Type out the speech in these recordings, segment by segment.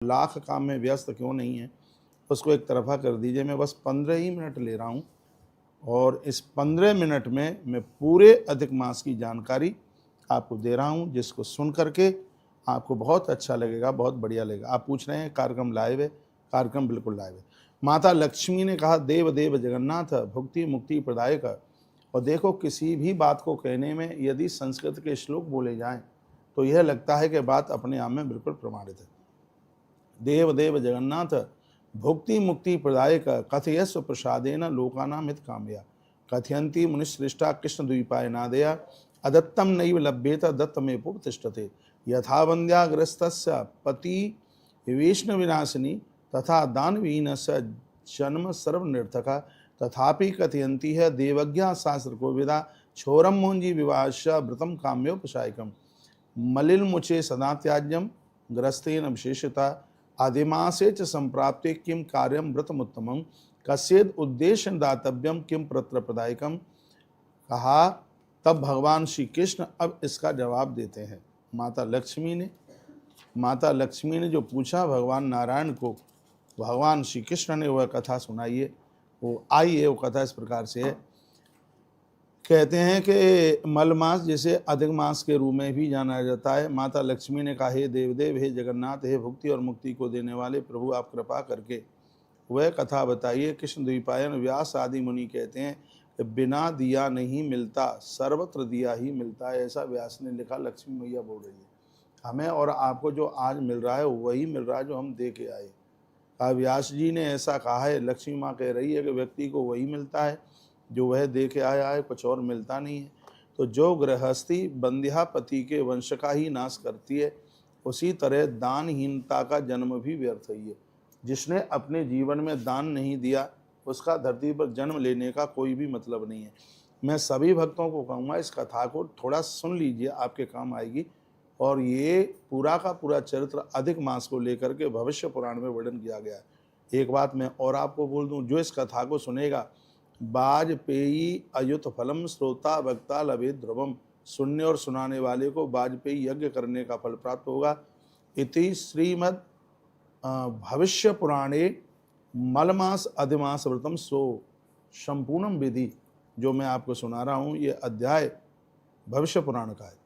लाख काम में व्यस्त क्यों नहीं है, उसको एक तरफ़ा कर दीजिए। मैं बस 15 ही मिनट ले रहा हूँ और इस 15 मिनट में मैं पूरे अधिक मास की जानकारी आपको दे रहा हूँ, जिसको सुन करके आपको बहुत अच्छा लगेगा, बहुत बढ़िया लगेगा। आप पूछ रहे हैं कार्यक्रम लाइव है, कार्यक्रम बिल्कुल लाइव है। माता लक्ष्मी ने कहा, देव देव जगन्नाथ भुक्ति मुक्ति प्रदायक। और देखो, किसी भी बात को कहने में यदि संस्कृत के श्लोक बोले जाएं तो यह लगता है कि बात अपने आप में बिल्कुल प्रमाणित है। देव देव जगन्नाथ भुक्ति मुक्ति प्रदायक कथयस्व प्रसादेन लोकानां हित कामया कथयन्ति मुनिश्रेष्ठा कृष्ण द्वीपाय नादया अदत्तम नैव लभ्येत दत्तमेव उपतिष्ठते यथा वन्द्याग्रस्तस्य पति विष्णु विनाशिनी तथा दानवीनस्य जन्म सर्वनिर्थक तथापि कथयन्ति है देवज्ञा शास्त्र को विदा छोरम मुंजी विवाह व्रतम काम्योपशायकम मलिल मुचे सदा त्याज्यम ग्रस्तेन विशेषता आदिमासे च संप्राप्ते किम कार्यम व्रतमुत्तमं कस्येद उद्देश्य दातव्यम किम प्रत्र प्रदायकम। कहा, तब भगवान श्री कृष्ण अब इसका जवाब देते हैं। माता लक्ष्मी ने जो पूछा भगवान नारायण को, भगवान श्री कृष्ण ने वह कथा सुनाई है। वो आई है, वो कथा इस प्रकार से है। कहते हैं कि मल मास जिसे अधिक मास के रूप में भी जाना जाता है। माता लक्ष्मी ने कहा, हे देवदेव, हे जगन्नाथ, हे भुक्ति और मुक्ति को देने वाले प्रभु, आप कृपा करके वह कथा बताइए। कृष्ण द्वीपायन व्यास आदि मुनि कहते हैं कि बिना दिया नहीं मिलता, सर्वत्र दिया ही मिलता है, ऐसा व्यास ने लिखा। लक्ष्मी मैया बोल रही है, हमें और आपको जो आज मिल रहा है वही मिल रहा है जो हम दे के आए। व्यास जी ने ऐसा कहा है। लक्ष्मी माँ कह रही है कि व्यक्ति को वही मिलता है जो वह दे के आया है, कुछ और मिलता नहीं है। तो जो गृहस्थी बंध्या पति के वंश का ही नाश करती है, उसी तरह दानहीनता का जन्म भी व्यर्थ ही है। जिसने अपने जीवन में दान नहीं दिया, उसका धरती पर जन्म लेने का कोई भी मतलब नहीं है। मैं सभी भक्तों को कहूँगा, इस कथा को थोड़ा सुन लीजिए, आपके काम आएगी। और ये पूरा का पूरा चरित्र अधिक मास को लेकर के भविष्य पुराण में वर्णन किया गया है। एक बात मैं और आपको बोल दूं, जो इस कथा को सुनेगा, वाजपेयी अयुत फलम श्रोता वक्ता लभे ध्रुवम, सुनने और सुनाने वाले को वाजपेयी यज्ञ करने का फल प्राप्त होगा। इति श्रीमद् भविष्य पुराणे मलमास अधिमास व्रतम सो संपूर्णम विधि, जो मैं आपको सुना रहा हूँ, ये अध्याय भविष्य पुराण का है।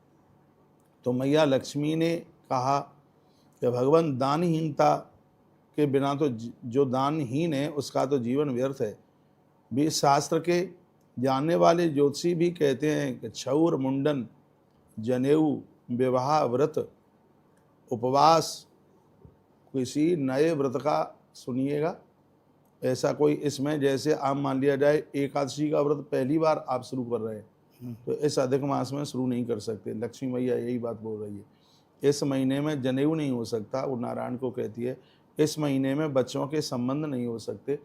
तो मैया लक्ष्मी ने कहा कि भगवान, दानहीनता के बिना तो जो दानहीन है उसका तो जीवन व्यर्थ है। भी शास्त्र के जानने वाले ज्योतिषी भी कहते हैं कि क्षौर, मुंडन, जनेऊ, विवाह, व्रत, उपवास, किसी नए व्रत का सुनिएगा ऐसा कोई इसमें, जैसे आप मान लिया जाए एकादशी का व्रत पहली बार आप शुरू कर रहे हैं तो इस अधिक मास में शुरू नहीं कर सकते। लक्ष्मी मैया यही बात बोल रही है। इस महीने में जनेऊ नहीं हो सकता, वो नारायण को कहती है। इस महीने में बच्चों के संबंध नहीं हो सकते,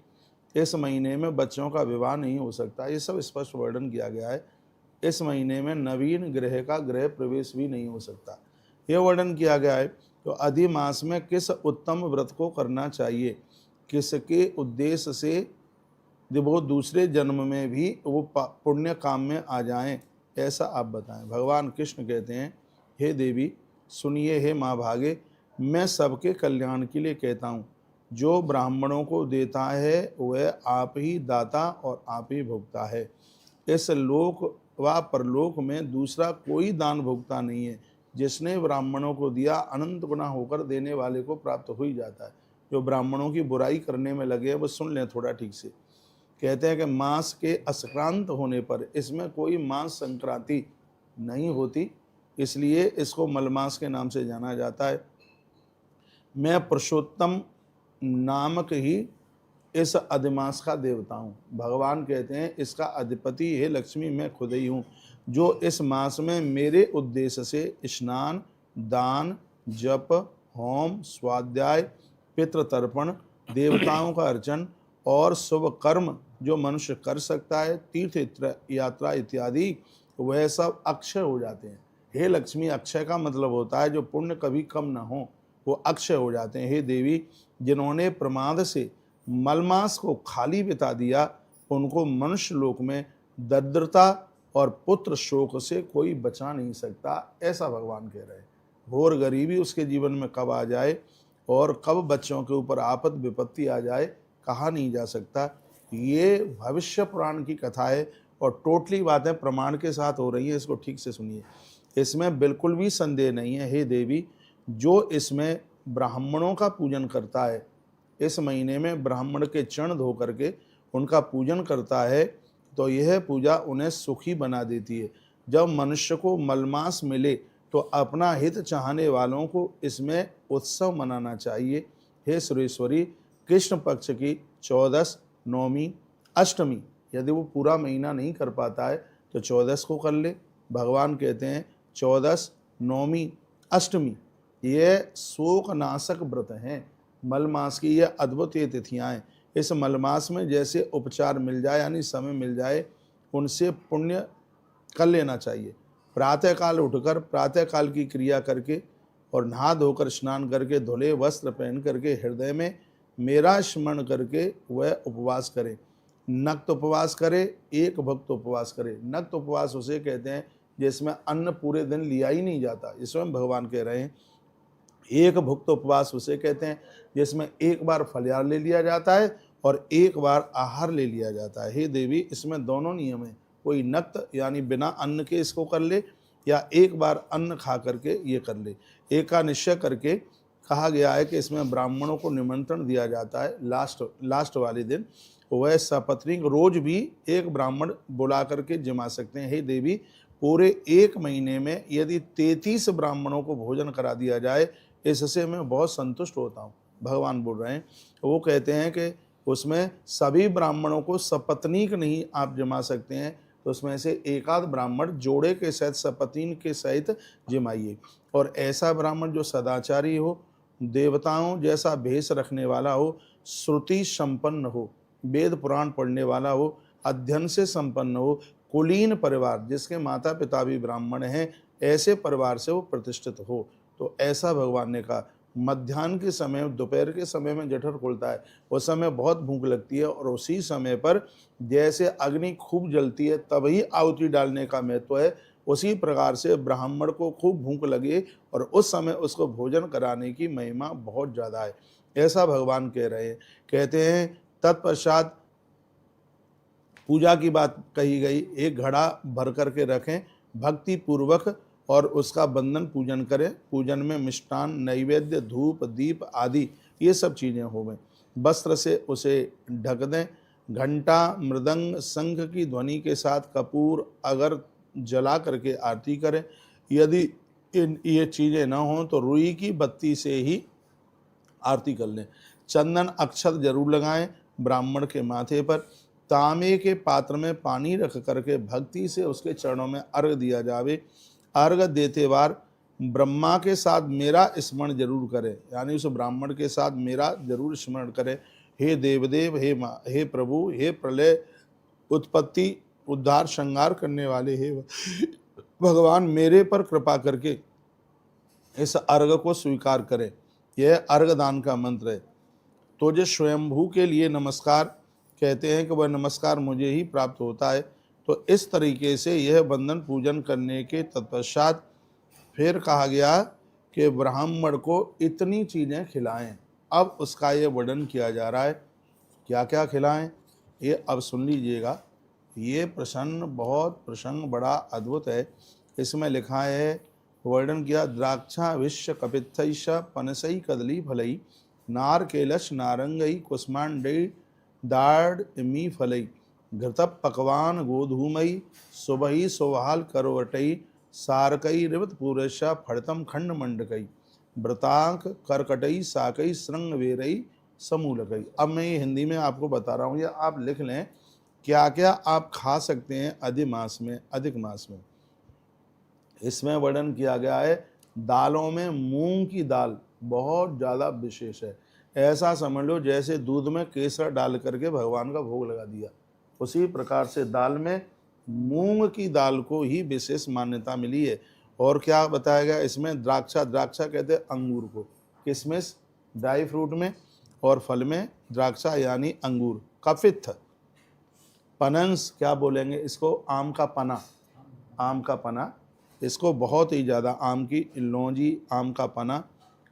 इस महीने में बच्चों का विवाह नहीं हो सकता। ये सब स्पष्ट वर्णन किया गया है। इस महीने में नवीन ग्रह का गृह प्रवेश भी नहीं हो सकता, यह वर्णन किया गया है। तो अधिक मास में किस उत्तम व्रत को करना चाहिए, किसके उद्देश्य से वो दूसरे जन्म में भी वो पुण्य काम में आ जाएं, ऐसा आप बताएं। भगवान कृष्ण कहते हैं, हे देवी सुनिए, हे माँ भागे, मैं सबके कल्याण के लिए कहता हूँ। जो ब्राह्मणों को देता है वह आप ही दाता और आप ही भोगता है। इस लोक व परलोक में दूसरा कोई दान भोगता नहीं है। जिसने ब्राह्मणों को दिया अनंत गुना होकर देने वाले को प्राप्त हो ही जाता है। जो ब्राह्मणों की बुराई करने में लगे वो सुन लें थोड़ा ठीक से। कहते हैं कि मास के असक्रांत होने पर, इसमें कोई मास संक्रांति नहीं होती, इसलिए इसको मलमास के नाम से जाना जाता है। मैं पुरुषोत्तम नामक ही इस अधिमास का देवता हूँ। भगवान कहते हैं, इसका अधिपति है लक्ष्मी, मैं खुद ही हूँ, जो इस मास में मेरे उद्देश्य से स्नान, दान, जप, होम, स्वाध्याय, पितृतर्पण, देवताओं का अर्चन और शुभ कर्म जो मनुष्य कर सकता है, तीर्थ यात्रा इत्यादि, वह सब अक्षय हो जाते हैं। हे लक्ष्मी, अक्षय का मतलब होता है जो पुण्य कभी कम न हो, वो अक्षय हो जाते हैं। हे देवी, जिन्होंने प्रमाद से मलमास को खाली बिता दिया, उनको मनुष्य लोक में दरिद्रता और पुत्र शोक से कोई बचा नहीं सकता, ऐसा भगवान कह रहे हैं। घोर गरीबी उसके जीवन में कब आ जाए, और कब बच्चों के ऊपर आपद विपत्ति आ जाए कहा नहीं जा सकता। ये भविष्य पुराण की कथा है और टोटली बातें प्रमाण के साथ हो रही हैं, इसको ठीक से सुनिए। इसमें बिल्कुल भी संदेह नहीं है। हे देवी, जो इसमें ब्राह्मणों का पूजन करता है, इस महीने में ब्राह्मण के चरण धो करके उनका पूजन करता है, तो यह पूजा उन्हें सुखी बना देती है। जब मनुष्य को मलमास मिले तो अपना हित चाहने वालों को इसमें उत्सव मनाना चाहिए। हे सुरेश्वरी, कृष्ण पक्ष की 14, नौमी, अष्टमी, यदि वो पूरा महीना नहीं कर पाता है तो 14 को कर ले। भगवान कहते हैं 14, नौमी, अष्टमी ये शोकनाशक व्रत हैं। मलमास की ये अद्भुत ये तिथियाँ हैं। इस मलमास में जैसे उपचार मिल जाए यानी समय मिल जाए, उनसे पुण्य कर लेना चाहिए। प्रातःकाल उठकर प्रातःकाल की क्रिया करके और नहा धोकर स्नान करके धुले वस्त्र पहन करके हृदय में मेरा स्मरण करके वह उपवास करे। नक्त उपवास करे, एक भक्त उपवास करे। नक्त उपवास उसे कहते हैं जिसमें अन्न पूरे दिन लिया ही नहीं जाता, ये स्वयं भगवान कह रहे हैं। एक भुक्त उपवास उसे कहते हैं जिसमें एक बार फलहार ले लिया जाता है और एक बार आहार ले लिया जाता है। हे देवी, इसमें दोनों नियम है। कोई नक्त यानी बिना अन्न के इसको कर ले या एक बार अन्न खा करके ये कर ले। एक का निश्चय करके कहा गया है कि इसमें ब्राह्मणों को निमंत्रण दिया जाता है लास्ट वाले दिन। वह सपत्नीक रोज भी एक ब्राह्मण बुला करके जमा सकते हैं। हे देवी, पूरे एक महीने में यदि 33 ब्राह्मणों को भोजन करा दिया जाए, इससे मैं बहुत संतुष्ट होता हूँ। भगवान बोल रहे हैं, वो कहते हैं कि उसमें सभी ब्राह्मणों को सपत्नीक नहीं आप जमा सकते हैं, तो उसमें से एकाध ब्राह्मण जोड़े के सहित सपत्नी के सहित जमाइए। और ऐसा ब्राह्मण जो सदाचारी हो, देवताओं जैसा भेष रखने वाला हो, श्रुति संपन्न हो, वेद पुराण पढ़ने वाला हो, अध्ययन से संपन्न हो, कुलीन परिवार जिसके माता पिता भी ब्राह्मण हैं, ऐसे परिवार से वो प्रतिष्ठित हो। तो ऐसा भगवान ने कहा। मध्याह्न के समय, दोपहर के समय में जठर खुलता है, उस समय बहुत भूख लगती है और उसी समय पर जैसे अग्नि खूब जलती है तभी आहुति डालने का महत्व है, उसी प्रकार से ब्राह्मण को खूब भूख लगे और उस समय उसको भोजन कराने की महिमा बहुत ज़्यादा है, ऐसा भगवान कह रहे हैं। कहते हैं तत्पश्चात पूजा की बात कही गई, एक घड़ा भर करके रखें भक्ति पूर्वक और उसका बंधन पूजन करें। पूजन में मिष्टान, नैवेद्य, धूप, दीप आदि ये सब चीज़ें हो गई। वस्त्र से उसे ढक दें। घंटा, मृदंग, शंख की ध्वनि के साथ कपूर अगर जला करके आरती करें। यदि ये चीज़ें ना हों तो रुई की बत्ती से ही आरती कर लें। चंदन अक्षत जरूर लगाएं ब्राह्मण के माथे पर। तांबे के पात्र में पानी रख करके भक्ति से उसके चरणों में अर्घ दिया जावे। अर्घ देते बार ब्रह्मा के साथ मेरा स्मरण जरूर करें, यानी उस ब्राह्मण के साथ मेरा जरूर स्मरण करें। हे देवदेव, हे प्रभु, हे प्रलय उत्पत्ति उद्धार श्रृंगार करने वाले, हे भगवान, मेरे पर कृपा करके इस अर्घ को स्वीकार करें। यह अर्घदान का मंत्र है। तो जो स्वयंभू के लिए नमस्कार कहते हैं कि वह नमस्कार मुझे ही प्राप्त होता है। तो इस तरीके से यह बंधन पूजन करने के तत्पश्चात फिर कहा गया कि ब्राह्मण को इतनी चीज़ें खिलाएं। अब उसका ये वर्णन किया जा रहा है, क्या क्या खिलाएं ये अब सुन लीजिएगा। ये प्रसंग बहुत प्रसंग बड़ा अद्भुत है। इसमें लिखा है, वर्णन किया, द्राक्षा विश्व कपित्थैश पनसई कदली फलई नारकेलश नारंगई कुष्मांडई दाढ़ इमी फलई घृत पकवान गोधूमई सुबही सुहाल करवटई सारकई रिवत पूरशा फड़तम खंड मंडकई व्रतांक करकटई साकई श्रृंग वेरई समूलकई। अब मैं ये हिंदी में आपको बता रहा हूँ, या आप लिख लें क्या क्या आप खा सकते हैं अधिक मास में। इसमें वर्णन किया गया है, दालों में मूंग की दाल बहुत ज़्यादा विशेष है। ऐसा समझ लो जैसे दूध में केसर डाल करके भगवान का भोग लगा दिया, उसी प्रकार से दाल में मूंग की दाल को ही विशेष मान्यता मिली है। और क्या बताया गया इसमें, द्राक्षा कहते हैं अंगूर को, किशमिश ड्राई फ्रूट में और फल में द्राक्षा यानी अंगूर। कफित्थ, पनंस क्या बोलेंगे इसको, आम का पना, इसको बहुत ही ज़्यादा, आम की लौंजी, आम का पना,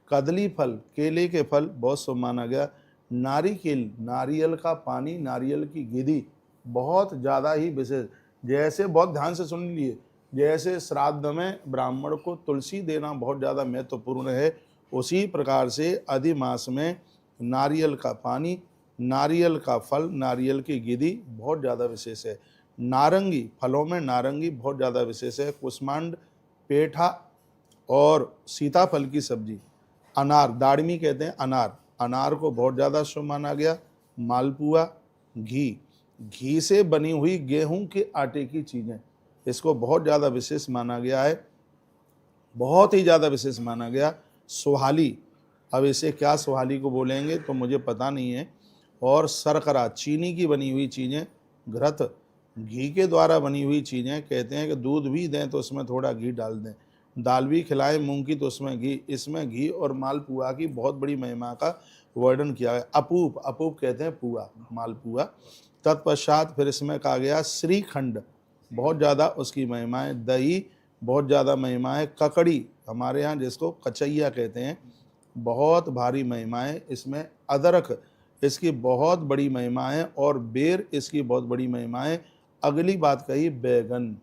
कदली फल, केले के फल बहुत शुभ माना गया। नारिकेल, नारियल का पानी, नारियल की गिरी बहुत ज़्यादा ही विशेष। जैसे बहुत ध्यान से सुन लिए, जैसे श्राद्ध में ब्राह्मण को तुलसी देना बहुत ज़्यादा महत्वपूर्ण है, उसी प्रकार से अधिमास में नारियल का पानी, नारियल का फल, नारियल की गिरी बहुत ज़्यादा विशेष है। नारंगी, फलों में नारंगी बहुत ज़्यादा विशेष है। कुष्मांड, पेठा और सीताफल की सब्जी। अनार, दाड़मी कहते हैं अनार, अनार को बहुत ज़्यादा शुभ माना गया। मालपुआ, घी, घी से बनी हुई गेहूं के आटे की चीज़ें, इसको बहुत ज़्यादा विशेष माना गया है, बहुत ही ज़्यादा विशेष माना गया। सुहाली, अब इसे क्या सुहाली को बोलेंगे तो मुझे पता नहीं है। और शर्करा, चीनी की बनी हुई चीज़ें। घृत, घी के द्वारा बनी हुई चीज़ें, कहते हैं कि दूध भी दें तो उसमें थोड़ा घी डाल दें, दाल भी खिलाएं मूंग की तो उसमें घी। इसमें घी और मालपुआ की बहुत बड़ी महिमा का वर्णन किया है। अपूप, अपूप कहते हैं पुआ, मालपुआ। तत्पश्चात फिर इसमें कहा गया श्रीखंड, बहुत ज़्यादा उसकी महिमा है। दही, बहुत ज़्यादा महिमा है। ककड़ी, हमारे यहाँ जिसको कचैया कहते हैं, बहुत भारी महिमा है। इसमें अदरक, इसकी बहुत बड़ी महिमा है। और बेर, इसकी बहुत बड़ी महिमा है। अगली बात कही बैगन,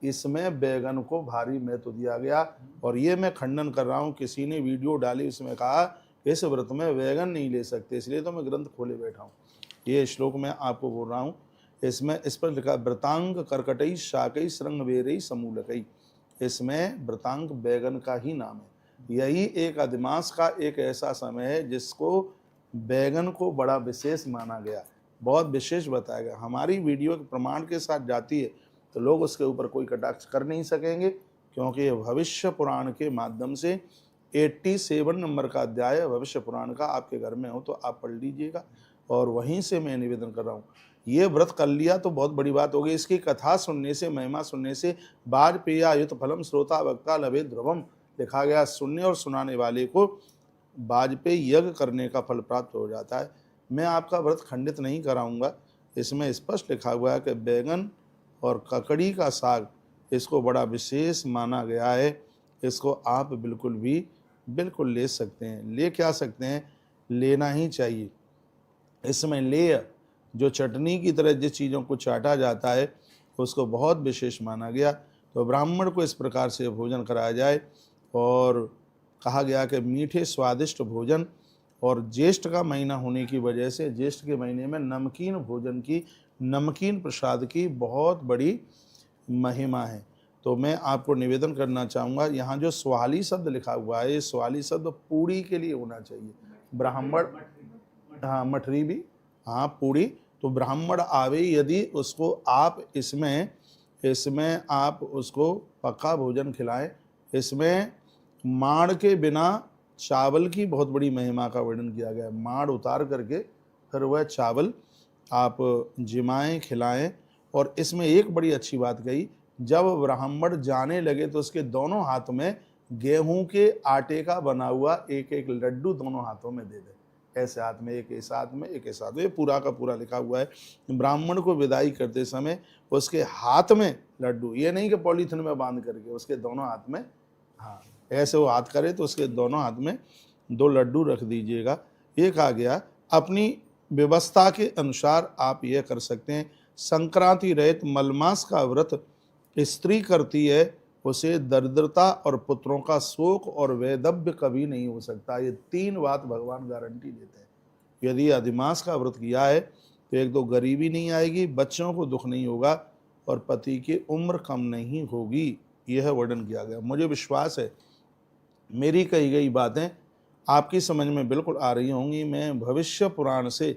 इसमें बैगन को भारी महत्व दिया गया। और ये मैं खंडन कर रहा हूँ, किसी ने वीडियो डाली उसमें कहा इस व्रत में बैगन नहीं ले सकते, इसलिए तो मैं ग्रंथ खोले बैठा हूँ। ये श्लोक मैं आपको बोल रहा हूँ। इसमें इस पर लिखा व्रतांग कर्कटई शाकई श्रृंग वेरई समूलकई, इसमें व्रतांग बैगन का ही नाम है। यही एक अधिमास का एक ऐसा समय है जिसको बैगन को बड़ा विशेष माना गया, बहुत विशेष बताया गया। हमारी वीडियो के प्रमाण के साथ जाती है तो लोग उसके ऊपर कोई कटाक्ष कर नहीं सकेंगे, क्योंकि ये भविष्य पुराण के माध्यम से 87 नंबर का अध्याय है भविष्य पुराण का। आपके घर में हो तो आप पढ़ लीजिएगा। और वहीं से मैं निवेदन कर रहा हूँ, ये व्रत कर लिया तो बहुत बड़ी बात होगी। इसकी कथा सुनने से, महिमा सुनने से वाजपेयायुत फलम श्रोता वक्ता लभे ध्रुवम लिखा गया। सुनने और सुनाने वाले को वाजपेयी यज्ञ करने का फल प्राप्त हो जाता है। मैं आपका व्रत खंडित नहीं कराऊंगा। इसमें स्पष्ट लिखा हुआ है कि बैगन और ककड़ी का साग, इसको बड़ा विशेष माना गया है। इसको आप बिल्कुल ले सकते हैं। ले क्या सकते हैं, लेना ही चाहिए। इसमें ले, जो चटनी की तरह जिस चीज़ों को चाटा जाता है उसको बहुत विशेष माना गया। तो ब्राह्मण को इस प्रकार से भोजन कराया जाए। और कहा गया कि मीठे स्वादिष्ट भोजन, और ज्येष्ठ का महीना होने की वजह से ज्येष्ठ के महीने में नमकीन भोजन की, नमकीन प्रसाद की बहुत बड़ी महिमा है। तो मैं आपको निवेदन करना चाहूँगा, यहाँ जो सुहाली शब्द लिखा हुआ है, ये सुहाली शब्द पूड़ी के लिए होना चाहिए। ब्राह्मण, हाँ मठरी भी, हाँ पूड़ी, तो ब्राह्मण आवे यदि उसको आप इसमें आप उसको पक्का भोजन खिलाएं। इसमें माड़ के बिना चावल की बहुत बड़ी महिमा का वर्णन किया गया है। माड़ उतार करके फिर वह चावल आप जिमाएं, खिलाएं। और इसमें एक बड़ी अच्छी बात कही, जब ब्राह्मण जाने लगे तो उसके दोनों हाथ में गेहूं के आटे का बना हुआ एक एक लड्डू दोनों हाथों में दे दे, ऐसे हाथ में एक, ऐसे हाथ में एक, ऐसे हाथ में, ये पूरा का पूरा लिखा हुआ है। ब्राह्मण को विदाई करते समय उसके हाथ में लड्डू, ये नहीं कि पॉलीथिन में बांध करके, उसके दोनों हाथ में, हाँ ऐसे वो हाथ करे तो उसके दोनों हाथ में 2 लड्डू रख दीजिएगा। ये कहा गया अपनी व्यवस्था के अनुसार आप यह कर सकते हैं। संक्रांति रहित मलमास का व्रत स्त्री करती है, उसे दरिद्रता और पुत्रों का शोक और वैधव्य कभी नहीं हो सकता। ये 3 बात भगवान गारंटी देते हैं। यदि अधिमास का व्रत किया है तो एक तो गरीबी नहीं आएगी, बच्चों को दुख नहीं होगा, और पति की उम्र कम नहीं होगी। यह वर्णन किया गया। मुझे विश्वास है मेरी कही गई बातें आपकी समझ में बिल्कुल आ रही होंगी। मैं भविष्य पुराण से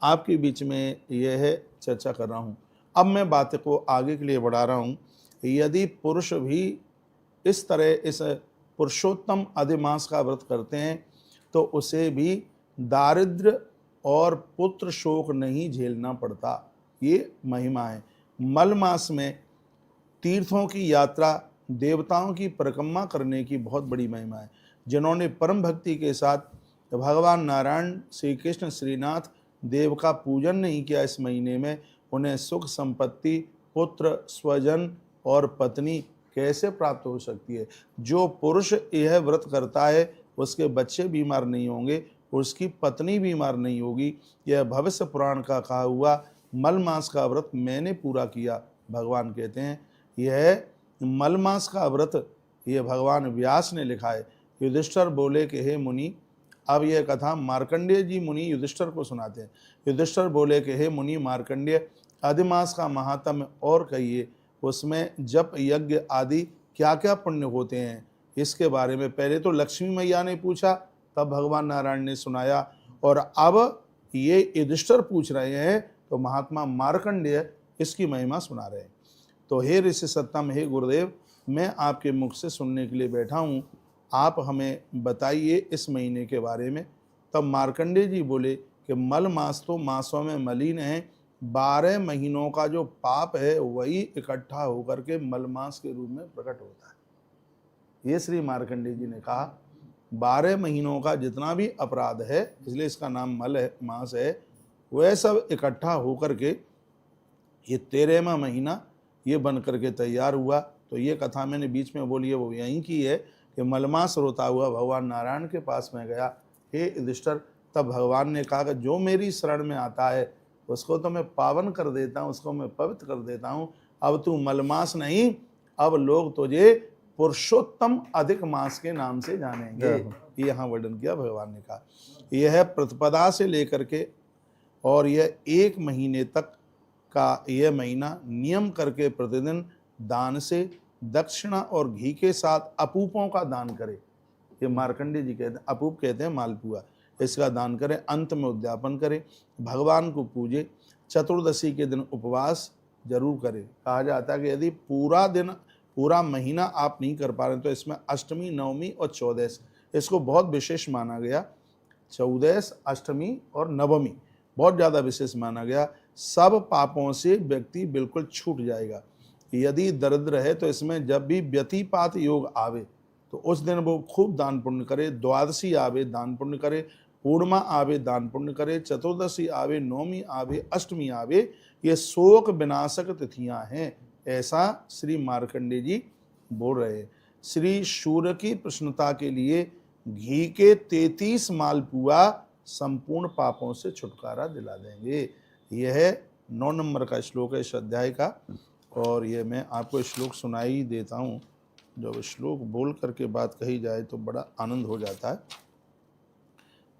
आपके बीच में यह चर्चा कर रहा हूँ। अब मैं बात को आगे के लिए बढ़ा रहा हूँ। यदि पुरुष भी इस तरह इस पुरुषोत्तम अधिमास का व्रत करते हैं तो उसे भी दारिद्र्य और पुत्र शोक नहीं झेलना पड़ता। ये महिमा है। मल मास में तीर्थों की यात्रा, देवताओं की परिक्रमा करने की बहुत बड़ी महिमा है। जिन्होंने परम भक्ति के साथ भगवान नारायण, श्री कृष्ण, श्रीनाथ देव का पूजन नहीं किया इस महीने में, उन्हें सुख संपत्ति, पुत्र, स्वजन और पत्नी कैसे प्राप्त हो सकती है। जो पुरुष यह व्रत करता है उसके बच्चे बीमार नहीं होंगे, उसकी पत्नी बीमार नहीं होगी। यह भविष्य पुराण का कहा हुआ मल मास का व्रत मैंने पूरा किया। भगवान कहते हैं यह मल मास का व्रत ये भगवान व्यास ने लिखा है। युधिष्ठिर बोले कि हे मुनि, अब यह कथा मार्कंडेय जी मुनि युधिष्ठिर को सुनाते हैं। युधिष्ठिर बोले कि हे मुनि मार्कंडेय, अधिमास का महात्म्य और कहिए, उसमें जप यज्ञ आदि क्या क्या पुण्य होते हैं, इसके बारे में पहले तो लक्ष्मी मैया ने पूछा, तब भगवान नारायण ने सुनाया, और अब ये युधिष्ठिर पूछ रहे हैं तो महात्मा मार्कंडेय इसकी महिमा सुना रहे हैं। तो हे ऋषि सत्तम, हे गुरुदेव, मैं आपके मुख से सुनने के लिए बैठा हूँ, आप हमें बताइए इस महीने के बारे में। तब मार्कंडेय जी बोले कि मल मास तो मासों में मलिन है, 12 महीनों का जो पाप है वही इकट्ठा होकर के मल मास के रूप में प्रकट होता है। ये श्री मार्कंडेय जी ने कहा 12 महीनों का जितना भी अपराध है, इसलिए इसका नाम मल है, मास है, वह सब इकट्ठा होकर के ये 13वां महीना ये बन करके तैयार हुआ। तो ये कथा मैंने बीच में बोली है वो यहीं की है कि मलमास रोता हुआ भगवान नारायण के पास में गया, हे युधिष्ठिर। तब भगवान ने कहा कि जो मेरी शरण में आता है उसको तो मैं पावन कर देता हूँ, उसको मैं पवित्र कर देता हूँ। अब तू मलमास नहीं, अब लोग तुझे पुरुषोत्तम अधिक मास के नाम से जानेंगे। ये यहाँ वर्णन किया भगवान ने कहा। यह प्रतिपदा से लेकर के और यह 1 महीने तक का यह महीना नियम करके प्रतिदिन दान से, दक्षिणा और घी के साथ अपूपों का दान करे। ये मार्कंडेय जी कहते हैं, अपूप कहते हैं मालपुआ, इसका दान करें, अंत में उद्यापन करें, भगवान को पूजे, चतुर्दशी के दिन उपवास जरूर करें। कहा जाता है कि यदि पूरा दिन पूरा महीना आप नहीं कर पा रहे तो इसमें अष्टमी, नवमी और चौदस इसको बहुत विशेष माना गया। चौदस, अष्टमी और नवमी बहुत ज़्यादा विशेष माना गया। सब पापों से व्यक्ति बिल्कुल छूट जाएगा। यदि दरिद्र है तो इसमें जब भी व्यतिपात योग आवे तो उस दिन वो खूब दान पुण्य करे। द्वादशी आवे दान पुण्य करे, पूर्णिमा आवे दान पुण्य करे, चतुर्दशी आवे, नवमी आवे, अष्टमी आवे, ये शोक विनाशक तिथियां हैं, ऐसा श्री मार्कंडेय जी बोल रहे हैं। श्री सूर्य की प्रसन्नता के लिए घी के 33 मालपुआ संपूर्ण पापों से छुटकारा दिला देंगे। यह 9 नंबर का श्लोक है इस अध्याय का, और ये मैं आपको श्लोक सुनाई देता हूँ। जब श्लोक बोल करके बात कही जाए तो बड़ा आनंद हो जाता है।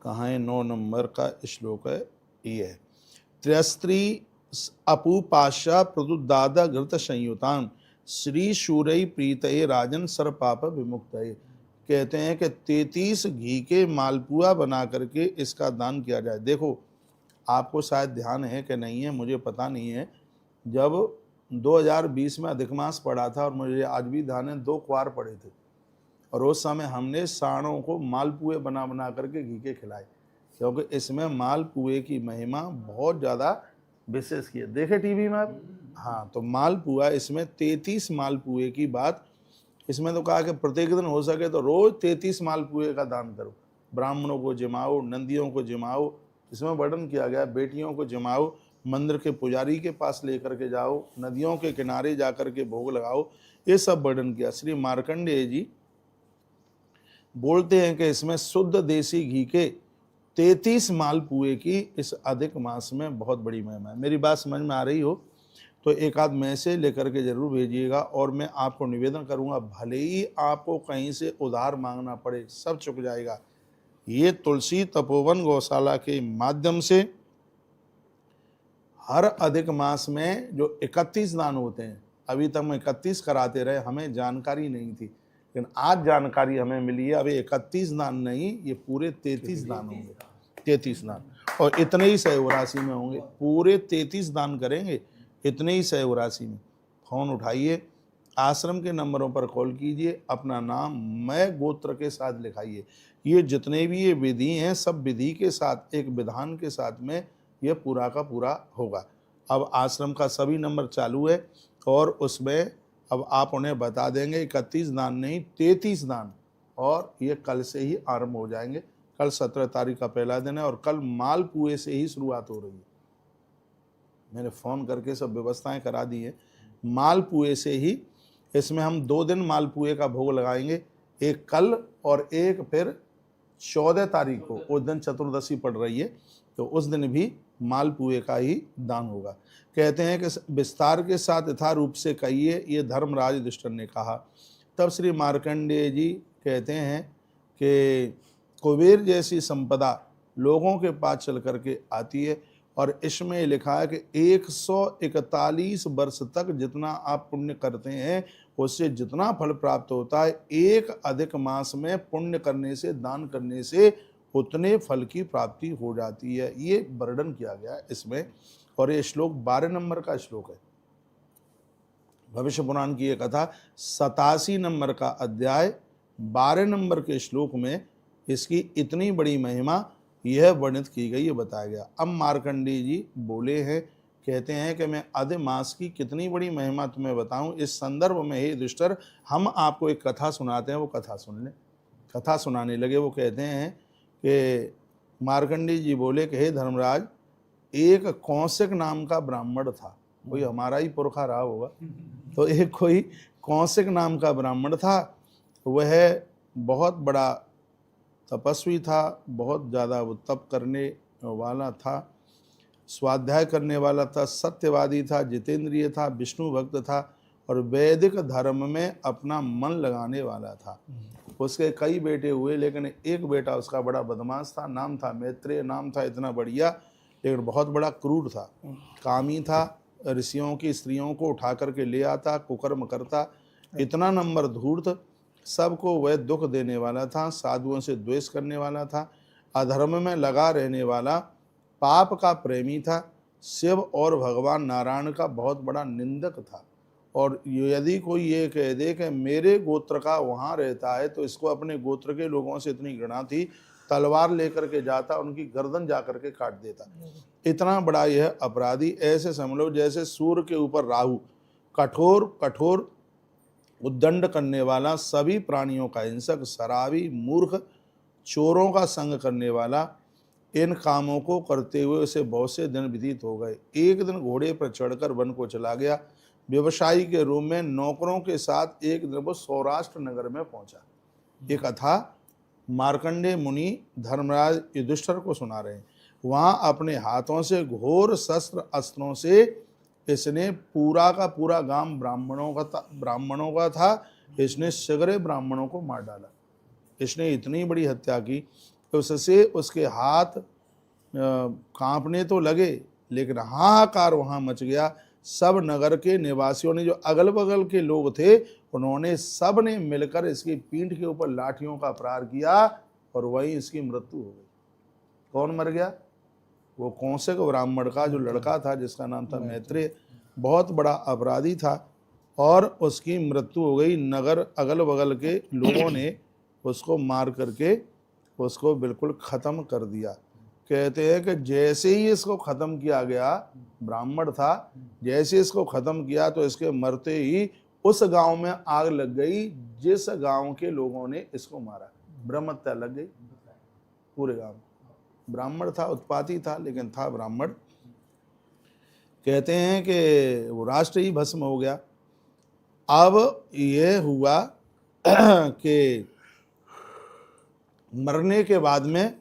कहाँ है? 9 नंबर का श्लोक है ये है, त्रयस्त्री अपूपाशा प्रदुदादा घृत संयुतान श्री शूरई प्रीतये राजन सर पाप विमुक्तये। कहते हैं कि 33 घी के मालपुआ बना करके इसका दान किया जाए। देखो, आपको शायद ध्यान है कि नहीं है, मुझे पता नहीं है। जब 2020 में अधिक मास पड़ा था, और मुझे आज भी ध्यान है, 2 क्वार पड़े थे, और उस समय हमने साणों को मालपुए बना बना करके घी के खिलाए, क्योंकि इसमें मालपुए की महिमा बहुत ज़्यादा विशेष की है। देखे टीवी में आप? हाँ, तो मालपुआ इसमें 33 मालपुए की बात इसमें तो कहा कि प्रत्येक दिन हो सके तो रोज 33 मालपुए का दान करो, ब्राह्मणों को जिमाओ, नंदियों को जिमाओ, इसमें वर्णन किया गया, बेटियों को जिमाओ, मंदिर के पुजारी के पास लेकर के जाओ, नदियों के किनारे जाकर के भोग लगाओ, ये सब वर्णन किया। श्री मार्कंडेय जी बोलते हैं कि इसमें शुद्ध देसी घी के 33 मालपुए की इस अधिक मास में बहुत बड़ी महिमा है। मेरी बात समझ में आ रही हो तो एक आध मैसेज लेकर के जरूर भेजिएगा, और मैं आपको निवेदन करूंगा, भले ही आपको कहीं से उधार मांगना पड़े, सब चुक जाएगा। ये तुलसी तपोवन गौशाला के माध्यम से हर अधिक मास में जो 31 दान होते हैं, अभी तक हम 31 कराते रहे, हमें जानकारी नहीं थी, लेकिन आज जानकारी हमें मिली है। अभी 31 दान नहीं, ये पूरे 33 दान होंगे, 33 दान, और इतने ही सहयोग राशि में होंगे। पूरे 33 दान करेंगे, इतने ही सहयोग राशि में। फोन उठाइए, आश्रम के नंबरों पर कॉल कीजिए, अपना नाम मैं गोत्र के साथ लिखाइए। ये जितने भी ये विधि हैं, सब विधि के साथ, एक विधान के साथ में ये पूरा का पूरा होगा। अब आश्रम का सभी नंबर चालू है, और उसमें अब आप उन्हें बता देंगे 31 दान नहीं 33 दान, और ये कल से ही आरंभ हो जाएंगे। कल 17 तारीख का पहला दिन है, और कल मालपुए से ही शुरुआत हो रही है। मैंने फ़ोन करके सब व्यवस्थाएं करा दी हैं। मालपुए से ही इसमें हम 2 दिन मालपुए का भोग लगाएंगे, एक कल और एक फिर 14 तारीख को उस दिन चतुर्दशी पड़ रही है, तो उस दिन भी मालपुए का ही दान होगा। कहते हैं कि विस्तार के साथ यथारूप से कहिए, ये धर्मराज युधिष्ठिर ने कहा। तब श्री मार्कंडेय जी कहते हैं कि कुबेर जैसी संपदा लोगों के पास चल करके आती है, और इसमें लिखा है कि 141 वर्ष तक जितना आप पुण्य करते हैं उससे जितना फल प्राप्त होता है, एक अधिक मास में पुण्य करने से, दान करने से उतने फल की प्राप्ति हो जाती है। ये वर्णन किया गया है इसमें, और ये श्लोक 12 नंबर का श्लोक है। भविष्य पुराण की ये कथा 87 नंबर का अध्याय 12 नंबर के श्लोक में इसकी इतनी बड़ी महिमा यह वर्णित की गई, ये बताया गया। अब मार्कंडेय जी बोले हैं, कहते हैं कि मैं अधि मास की कितनी बड़ी महिमा तुम्हें बताऊं। इस संदर्भ में हे युधिष्ठिर, हम आपको एक कथा सुनाते हैं, वो कथा सुन लें। कथा सुनाने लगे। वो कहते हैं कि मार्कंडेय जी बोले कि हे धर्मराज, एक कौशिक नाम का ब्राह्मण था, कोई हमारा ही पुरखा रहा होगा, तो एक कोई कौशिक नाम का ब्राह्मण था। वह बहुत बड़ा तपस्वी था, बहुत ज़्यादा वो तप करने वाला था, स्वाध्याय करने वाला था, सत्यवादी था, जितेंद्रिय था, विष्णु भक्त था, और वैदिक धर्म में अपना मन लगाने वाला था। उसके कई बेटे हुए, लेकिन एक बेटा उसका बड़ा बदमाश था। नाम था मैत्रेय, नाम था इतना बढ़िया, लेकिन बहुत बड़ा क्रूर था, कामी था, ऋषियों की स्त्रियों को उठा करके ले आता, कुकर्म करता, इतना नंबर धूर्त, सबको वह दुख देने वाला था, साधुओं से द्वेष करने वाला था, अधर्म में लगा रहने वाला, पाप का प्रेमी था, शिव और भगवान नारायण का बहुत बड़ा निंदक था। और यदि कोई ये कह दे कि मेरे गोत्र का वहाँ रहता है, तो इसको अपने गोत्र के लोगों से इतनी घृणा थी, तलवार लेकर के जाता, उनकी गर्दन जा करके काट देता। इतना बड़ा यह अपराधी, ऐसे समझ लो जैसे सूर्य के ऊपर राहु, कठोर कठोर उद्दंड करने वाला, सभी प्राणियों का हिंसक, शराबी, मूर्ख, चोरों का संग करने वाला। इन कामों को करते हुए उसे बहुत से दिन व्यतीत हो गए। एक दिन घोड़े पर चढ़कर वन को चला गया। व्यवसायी के रूप में नौकरों के साथ एक दिन वो सौराष्ट्र नगर में पहुंचा। ये कथा मार्कंडेय मुनि धर्मराज युधिष्ठिर को सुना रहे हैं। वहाँ अपने हाथों से घोर शस्त्र अस्त्रों से इसने पूरा का पूरा गांव ब्राह्मणों का था। इसने सगरे ब्राह्मणों को मार डाला। इसने इतनी बड़ी हत्या की कि उससे उसके हाथ कांपने तो लगे, लेकिन हाहाकार वहाँ मच गया। सब नगर के निवासियों ने, जो अगल बगल के लोग थे, उन्होंने सब ने मिलकर इसकी पीठ के ऊपर लाठियों का प्रहार किया, और वहीं इसकी मृत्यु हो गई। कौन मर गया? वो कौशिक ब्राह्मण का जो लड़का था, जिसका नाम था मैत्रेय, बहुत बड़ा अपराधी था, और उसकी मृत्यु हो गई। नगर अगल बगल के लोगों ने उसको मार करके उसको बिल्कुल ख़त्म कर दिया। कहते हैं कि जैसे ही इसको ख़त्म किया गया, ब्राह्मण था, जैसे इसको ख़त्म किया तो इसके मरते ही उस गांव में आग लग गई जिस गांव के लोगों ने इसको मारा। ब्रह्म हत्या लग गई पूरे गांव। ब्राह्मण था, उत्पाती था, लेकिन था ब्राह्मण। कहते हैं कि वो राष्ट्र ही भस्म हो गया। अब ये हुआ कि मरने के बाद में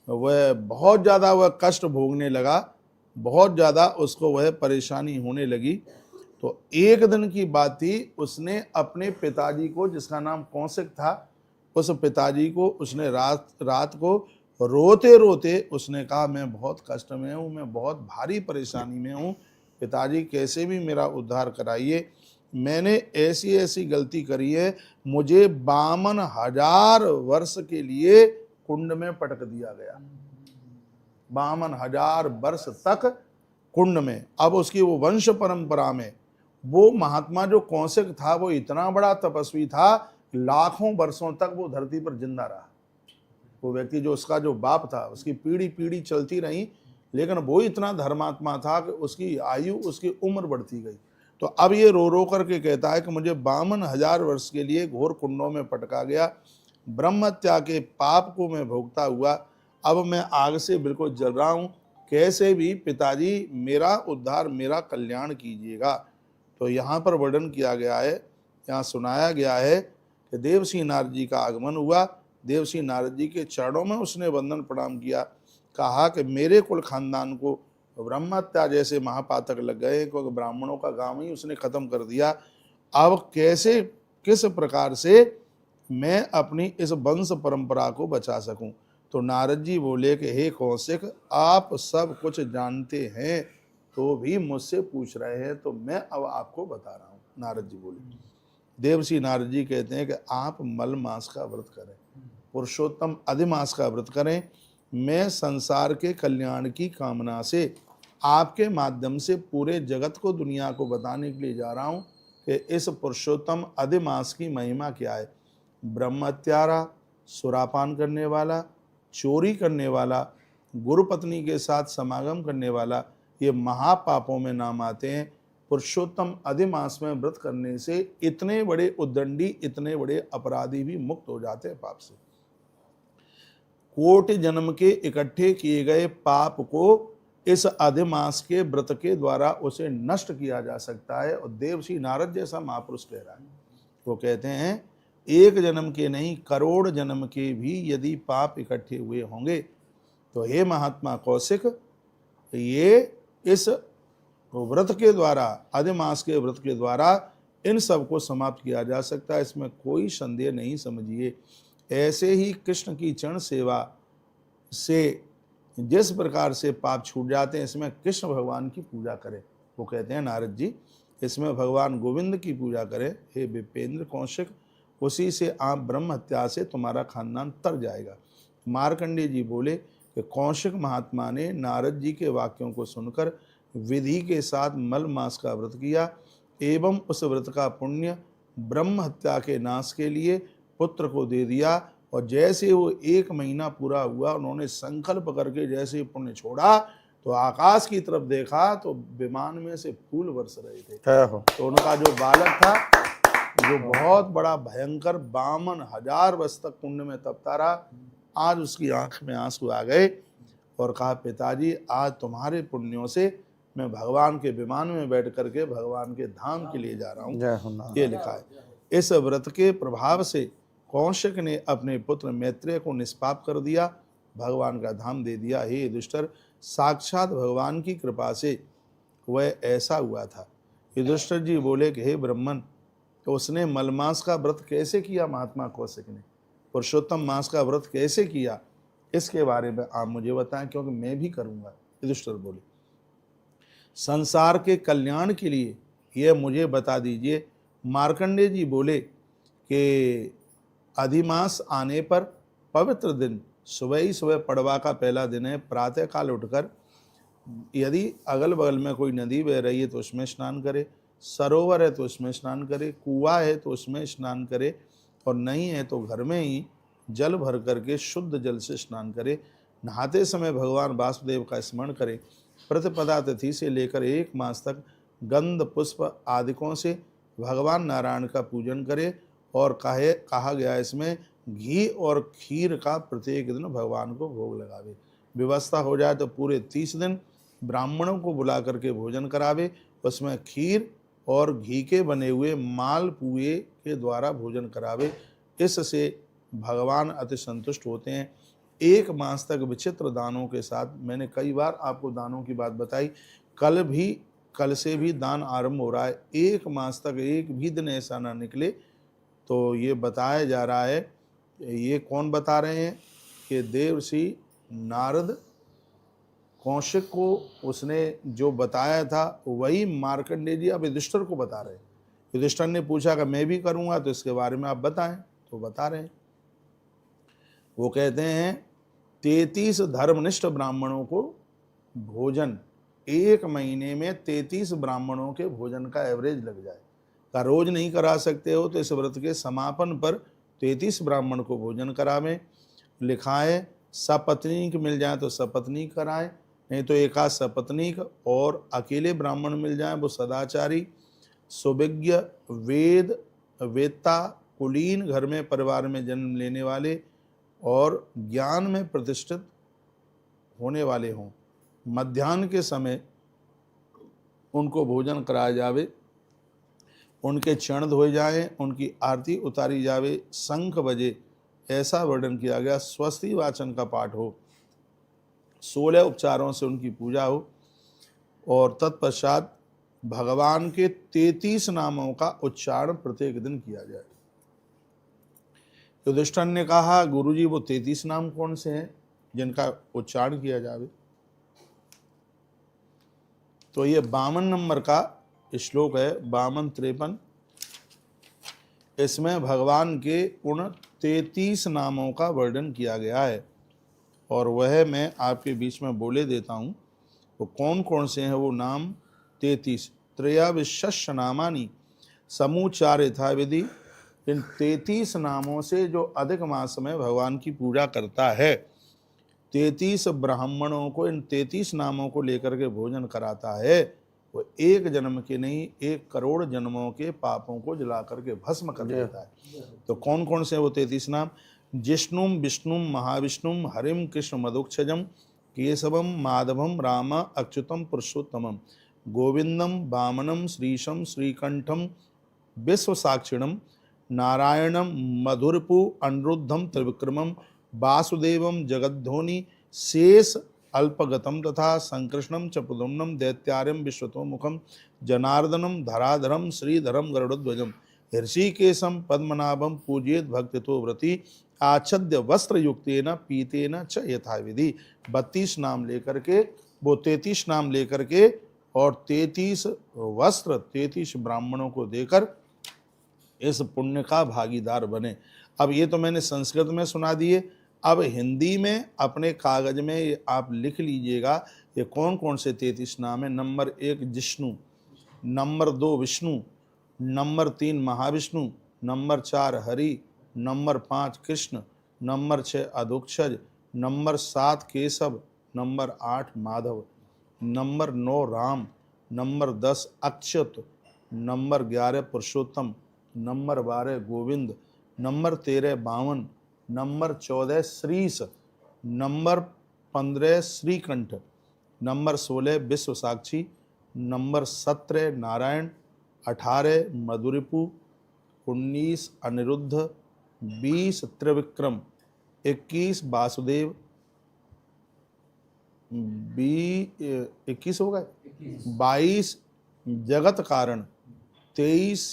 वह बहुत ज़्यादा वह कष्ट भोगने लगा, बहुत ज़्यादा उसको वह परेशानी होने लगी। तो एक दिन की बात थी, उसने अपने पिताजी को, जिसका नाम कौशिक था, उस पिताजी को उसने रात को रोते रोते उसने कहा, मैं बहुत कष्ट में हूँ, मैं बहुत भारी परेशानी में हूँ, पिताजी कैसे भी मेरा उद्धार कराइए। मैंने ऐसी ऐसी गलती करी है, मुझे 52,000 वर्ष के लिए कुंड में पटक दिया गया। 52,000 वर्ष तक कुंड में। अब उसकी वो वंश परंपरा में वो महात्मा जो कौशिक था, वो इतना बड़ा तपस्वी था, लाखों वर्षों तक वो धरती पर जिंदा रहा। वो व्यक्ति जो उसका जो बाप था, उसकी पीढ़ी पीढ़ी चलती रही, लेकिन वो इतना धर्मात्मा था कि उसकी आयु, उसकी उम्र बढ़ती गई। तो अब ये रो रो करके कहता है कि मुझे 52,000 वर्ष के लिए घोर कुंडों में पटका गया, ब्रह्महत्या के पाप को मैं भोगता हुआ, अब मैं आग से बिल्कुल जल रहा हूँ, कैसे भी पिताजी मेरा उद्धार, मेरा कल्याण कीजिएगा। तो यहाँ पर वर्णन किया गया है, यहाँ सुनाया गया है कि देवसी नारद जी का आगमन हुआ, देवर्षि नारद जी के चरणों में उसने वंदन प्रणाम किया। कहा कि मेरे कुल खानदान को ब्रह्महत्या जैसे महापातक लग गए, क्योंकि ब्राह्मणों का गांव ही उसने खत्म कर दिया। अब कैसे किस प्रकार से मैं अपनी इस वंश परंपरा को बचा सकूं। तो नारद जी बोले कि हे कौशिक, आप सब कुछ जानते हैं तो भी मुझसे पूछ रहे हैं, तो मैं अब आपको बता रहा हूं। नारद जी बोले, देवर्षि नारद जी कहते हैं कि आप मल मास का व्रत करें, पुरुषोत्तम अधिमास का व्रत करें। मैं संसार के कल्याण की कामना से आपके माध्यम से पूरे जगत को, दुनिया को बताने के लिए जा रहा हूं कि इस पुरुषोत्तम अधिमास की महिमा क्या है। ब्रह्म हत्यारा, सुरापान करने वाला, चोरी करने वाला, गुरु पत्नी के साथ समागम करने वाला, ये महापापों में नाम आते हैं। पुरुषोत्तम अधिमास में व्रत करने से इतने बड़े उद्दंडी, इतने बड़े अपराधी भी मुक्त हो जाते हैं पाप से। कोटि जन्म के इकट्ठे किए गए पाप को इस अधिमास के व्रत के द्वारा उसे नष्ट किया जा सकता है। और देवर्षि नारद जैसा महापुरुष कह रहा है, वो कहते हैं एक जन्म के नहीं, करोड़ जन्म के भी यदि पाप इकट्ठे हुए होंगे तो हे महात्मा कौशिक, ये इस व्रत के द्वारा, अधिमास के व्रत के द्वारा इन सब को समाप्त किया जा सकता है, इसमें कोई संदेह नहीं समझिए। ऐसे ही कृष्ण की चरण सेवा से जिस प्रकार से पाप छूट जाते हैं, इसमें कृष्ण भगवान की पूजा करें। वो कहते हैं नारद जी, इसमें भगवान गोविंद की पूजा करें। हे विपेंद्र कौशिक, उसी से आप ब्रह्म हत्या से तुम्हारा खानदान तर जाएगा। मार्कंडेय जी बोले कि कौशिक महात्मा ने नारद जी के वाक्यों को सुनकर विधि के साथ मल मास का व्रत किया एवं उस व्रत का पुण्य ब्रह्म हत्या के नाश के लिए पुत्र को दे दिया। और जैसे वो 1 महीना पूरा हुआ, उन्होंने संकल्प करके जैसे पुण्य छोड़ा तो आकाश की तरफ देखा तो विमान में से फूल बरस रहे थे। तो उनका जो बालक था, जो बहुत बड़ा भयंकर 52,000 वर्ष तक कुंड में तपता रहा, आज उसकी आंख में आंसू आ गए और कहा, पिताजी आज तुम्हारे पुण्यों से मैं भगवान के विमान में बैठ करके भगवान के धाम के लिए जा रहा हूँ। ये लिखा है। इस व्रत के प्रभाव से कौशिक ने अपने पुत्र मैत्रेय को निष्पाप कर दिया, भगवान का धाम दे दिया। हे युधिष्ठिर, साक्षात भगवान की कृपा से वह ऐसा हुआ था। युधिष्ठिर जी बोले कि हे ब्राह्मण, तो उसने मलमास का व्रत कैसे किया? महात्मा कौशिक ने पुरुषोत्तम मास का व्रत कैसे किया, इसके बारे में आप मुझे बताएं, क्योंकि मैं भी करूंगा। युधिष्ठिर बोले, संसार के कल्याण के लिए यह मुझे बता दीजिए। मार्कंडेय जी बोले कि अधिमास आने पर पवित्र दिन सुबह ही सुबह पड़वा का पहला दिन है, प्रातः काल उठकर यदि अगल बगल में कोई नदी बह रही है तो उसमें स्नान करे, सरोवर है तो उसमें स्नान करे, कुआं है तो उसमें स्नान करे, और नहीं है तो घर में ही जल भर करके शुद्ध जल से स्नान करे। नहाते समय भगवान वासुदेव का स्मरण करे। प्रतिपदा तिथि से लेकर 1 मास तक गंध पुष्प आदिकों से भगवान नारायण का पूजन करे। और कहा गया इसमें घी और खीर का प्रत्येक दिन भगवान को भोग लगावे। व्यवस्था हो जाए तो पूरे 30 दिन ब्राह्मणों को बुला करके भोजन करावे, उसमें खीर और घी के बने हुए मालपुए के द्वारा भोजन करावे। इससे भगवान अति संतुष्ट होते हैं। 1 मास तक विचित्र दानों के साथ, मैंने कई बार आपको दानों की बात बताई, कल से भी दान आरंभ हो रहा है। 1 मास तक एक भी दिन ऐसा ना निकले। तो ये बताया जा रहा है, ये कौन बता रहे हैं कि देवर्षि नारद कौशिक को उसने जो बताया था वही मार्कंडेय जी अब युधिष्ठिर को बता रहे हैं। युधिष्ठिर ने पूछा कि मैं भी करूंगा तो इसके बारे में आप बताएं, तो बता रहे हैं। वो कहते हैं 33 धर्मनिष्ठ ब्राह्मणों को भोजन, 1 महीने में 33 ब्राह्मणों के भोजन का एवरेज लग जाए। का रोज नहीं करा सकते हो तो इस व्रत के समापन पर 33 ब्राह्मण को भोजन करावें। लिखा है सपत्नीक मिल जाए तो सपत्नीक कराएं, नहीं तो एकाध सपत्नीक और अकेले ब्राह्मण मिल जाए वो सदाचारी, सुविज्ञ, वेदता, कुलीन, घर में परिवार में जन्म लेने वाले और ज्ञान में प्रतिष्ठित होने वाले हों। मध्याह्न के समय उनको भोजन कराया जावे, उनके चरण धोए जाएं, उनकी आरती उतारी जावे, शंख बजे ऐसा वर्णन किया गया। स्वस्ति वाचन का पाठ हो, 16 उपचारों से उनकी पूजा हो और तत्पश्चात भगवान के 33 नामों का उच्चारण प्रत्येक दिन किया जाए। युधिष्ठिर ने कहा, गुरुजी वो 33 नाम कौन से हैं जिनका उच्चारण किया जावे? तो ये 52 नंबर का श्लोक है, 52-53। इसमें भगवान के उन 33 नामों का वर्णन किया गया है और वह मैं आपके बीच में बोले देता हूँ। वो कौन कौन से हैं वो नाम? 33 त्रयाविशस्य नामानि समूचार था विधि। इन 33 नामों से जो अधिक मास में भगवान की पूजा करता है, 33 ब्राह्मणों को इन 33 नामों को लेकर के भोजन कराता है, वो एक जन्म के नहीं 1 करोड़ जन्मों के पापों को जला करके भस्म कर देता है। तो कौन कौन से वो 33 नाम? जिष्णुम विष्णुम महाविष्णुम हरिम कृष्ण मधुक्षजम केशवम माधवम राम अच्युतम पुरुषोत्तमम गोविंदम वामनम श्रीशम श्रीकंठम विश्व साक्षिणम नारायणम मधुरपु अनिरुद्धम त्रिविक्रमम वासुदेवम जगद्धोनि शेष अल्पगतम तथा संकृष्णम च प्रद्युम्नम दैत्यार्यम विश्वतोमुखम जनार्दनम धराधरम श्रीधरम गरुड़ध्वजम ऋषिकेशम पद्मनाभम पूजयेत भक्तितो व्रति आच्छद्य वस्त्र युक्तेन पीतेन च यथाविधि। 32 नाम लेकर के, वो 33 नाम लेकर के और 33 वस्त्र 33 ब्राह्मणों को देकर इस पुण्य का भागीदार बने। अब ये तो मैंने संस्कृत में सुना दिए, अब हिंदी में अपने कागज में ये आप लिख लीजिएगा ये कौन कौन से 33 नाम है। Number 1 Jishnu, number 2 Vishnu, number 3 Mahavishnu, number 4 Hari, number 5 Krishna, number 6 Adhokshaj, number 7 Keshav, number 8 Madhav, number 9 Ram, number 10 Achyut, number 11 Purushottam, number 12 Govind, number 13 Bavan, number 14 Shrish, number 15 Shrikanth, number 16 Vishwa Sakshi, number 17 Narayan, 18 Madhuripu, 19 Aniruddh, 20 Trivikram, 21 Vasudev, 21 हो गए, 22 जगत कारण, 23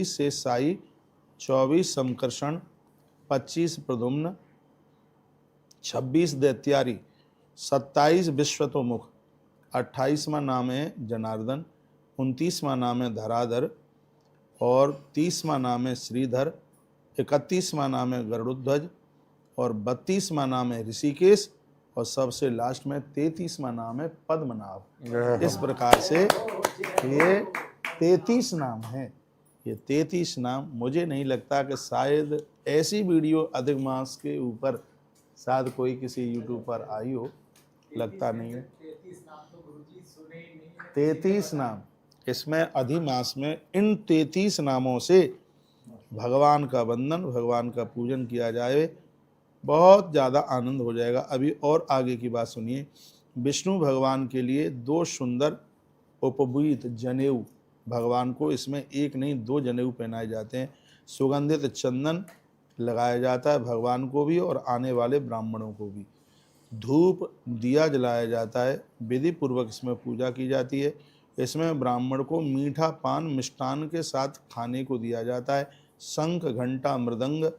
से साई, 24 संकर्षण, 25 प्रद्युम्न, 26 दैत्यारी, 27 विश्वतोमुख, 28वां नाम है जनार्दन, 29वां नाम है धराधर और 30वां नाम है श्रीधर, 31वां नाम है गरुड़ध्वज और 32वां नाम है ऋषिकेश और सबसे लास्ट में 33वां नाम है पद्मनाभ। इस प्रकार से ये 33 नाम हैं। ये 33 नाम, मुझे नहीं लगता कि शायद ऐसी वीडियो अधिक मास के ऊपर शायद कोई किसी यूट्यूब पर आई हो, लगता नहीं है। 33 नाम, इसमें अधिमास में इन 33 नामों से भगवान का वंदन, भगवान का पूजन किया जाए, बहुत ज़्यादा आनंद हो जाएगा। अभी और आगे की बात सुनिए। विष्णु भगवान के लिए 2 सुंदर उपवीत जनेऊ भगवान को, इसमें एक नहीं 2 जनेऊ पहनाए जाते हैं। सुगंधित चंदन लगाया जाता है भगवान को भी और आने वाले ब्राह्मणों को भी। धूप दिया जलाया जाता है, विधि पूर्वक इसमें पूजा की जाती है। इसमें ब्राह्मण को मीठा पान मिष्टान के साथ खाने को दिया जाता है। शंख, घंटा, मृदंग,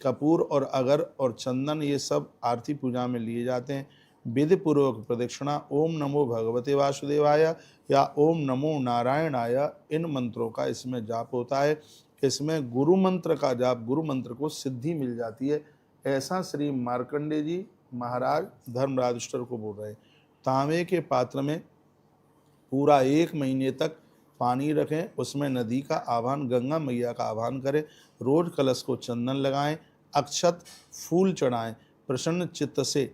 कपूर और अगर और चंदन ये सब आरती पूजा में लिए जाते हैं। विधि पूर्वक प्रदक्षिणा ओम नमो भगवते वासुदेवाय या ओम नमो नारायणाय, इन मंत्रों का इसमें जाप होता है। इसमें गुरु मंत्र का जाप, गुरु मंत्र को सिद्धि मिल जाती है, ऐसा श्री मार्कंडेय जी महाराज धर्मराज युधिष्ठिर को बोल रहे हैं। तांबे के पात्र में पूरा 1 महीने तक पानी रखें, उसमें नदी का आह्वान, गंगा मैया का आह्वान करें, रोज कलश को चंदन लगाएं, अक्षत फूल चढ़ाएं, प्रसन्न चित्त से।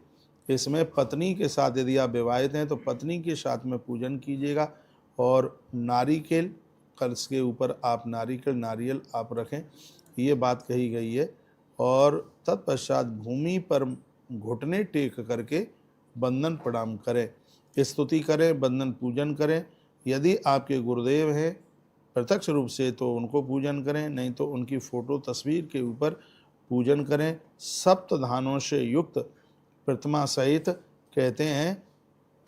इसमें पत्नी के साथ यदि आप विवाहित हैं तो पत्नी के साथ में पूजन कीजिएगा और नारिकेल, कलश के ऊपर आप नारियल आप रखें, ये बात कही गई है। और तत्पश्चात भूमि पर घुटने टेक करके बंदन प्रणाम करें, स्तुति करें, बंदन पूजन करें। यदि आपके गुरुदेव हैं प्रत्यक्ष रूप से तो उनको पूजन करें, नहीं तो उनकी फ़ोटो तस्वीर के ऊपर पूजन करें। सप्त धानों से युक्त प्रतिमा सहित, कहते हैं